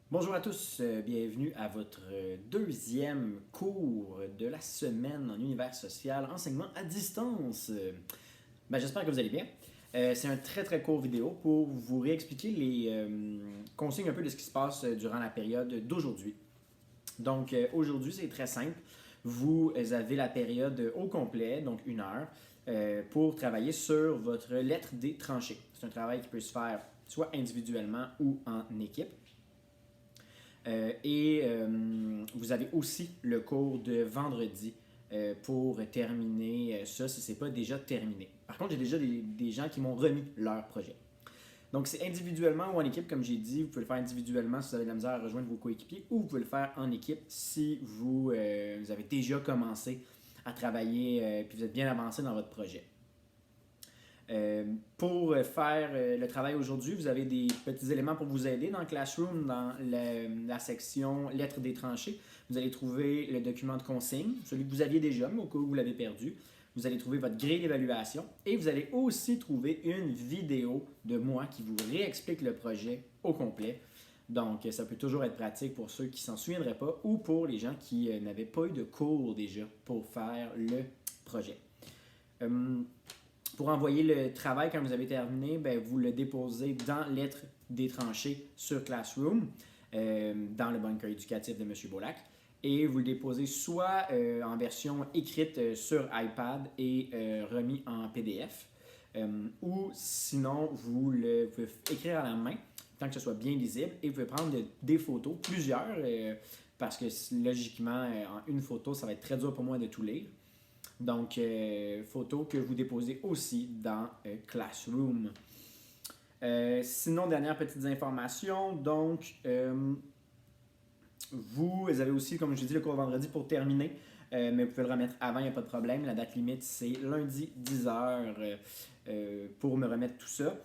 Bonjour à tous, bienvenue à votre deuxième cours de la semaine en univers social, enseignement à distance. J'espère que vous allez bien. C'est un très très court vidéo pour vous réexpliquer les consignes un peu de ce qui se passe durant la période d'aujourd'hui. Donc aujourd'hui c'est très simple. Vous avez la période au complet, donc 1 heure, pour travailler sur votre lettre des tranchées. C'est un travail qui peut se faire soit individuellement ou en équipe. Vous avez aussi le cours de vendredi pour terminer ça si ce n'est pas déjà terminé. Par contre, j'ai déjà des gens qui m'ont remis leur projet. Donc, c'est individuellement ou en équipe, comme j'ai dit. Vous pouvez le faire individuellement si vous avez de la misère à rejoindre vos coéquipiers ou vous pouvez le faire en équipe si vous avez déjà commencé à travailler et vous êtes bien avancé dans votre projet. Pour faire le travail aujourd'hui, vous avez des petits éléments pour vous aider dans Classroom, dans la section lettres des tranchées. Vous allez trouver le document de consigne, celui que vous aviez déjà, mais au cas où vous l'avez perdu. Vous allez trouver votre grille d'évaluation et vous allez aussi trouver une vidéo de moi qui vous réexplique le projet au complet. Donc, ça peut toujours être pratique pour ceux qui ne s'en souviendraient pas ou pour les gens qui n'avaient pas eu de cours déjà pour faire le projet. Pour envoyer le travail quand vous avez terminé, vous le déposez dans Lettres des tranchées sur Classroom, dans le bunker éducatif de M. Beaulac. Et vous le déposez soit en version écrite sur iPad et remis en PDF, ou sinon vous pouvez écrire à la main, tant que ce soit bien lisible, et vous pouvez prendre des photos, plusieurs, parce que logiquement, en une photo, ça va être très dur pour moi de tout lire. Donc, photo que vous déposez aussi dans Classroom. Sinon, dernière petite information. Donc, vous avez aussi, comme je l'ai dit, le cours vendredi pour terminer. Mais vous pouvez le remettre avant, il n'y a pas de problème. La date limite, c'est lundi 10h pour me remettre tout ça.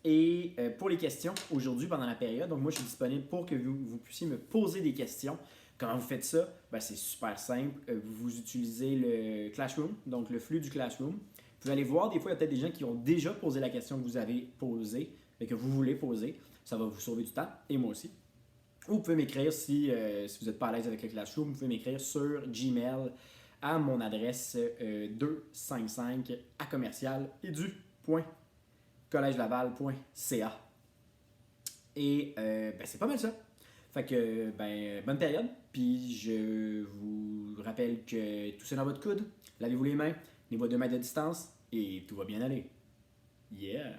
Et pour les questions, aujourd'hui, pendant la période, donc moi, je suis disponible pour que vous puissiez me poser des questions. Comment vous faites ça? C'est super simple. Vous utilisez le Classroom, donc le flux du Classroom. Vous pouvez aller voir, des fois, il y a peut-être des gens qui ont déjà posé la question que vous avez posée, mais que vous voulez poser. Ça va vous sauver du temps, et moi aussi. Ou vous pouvez m'écrire si vous n'êtes pas à l'aise avec le Classroom, vous pouvez m'écrire sur Gmail à mon adresse 255 à commercial edu.collegelaval.ca. Et c'est pas mal ça. Fait que, bonne période. Puis je vous rappelle que tout c'est dans votre coude. Lavez-vous les mains, tenez-vous à 2 mètres de distance et tout va bien aller. Yeah!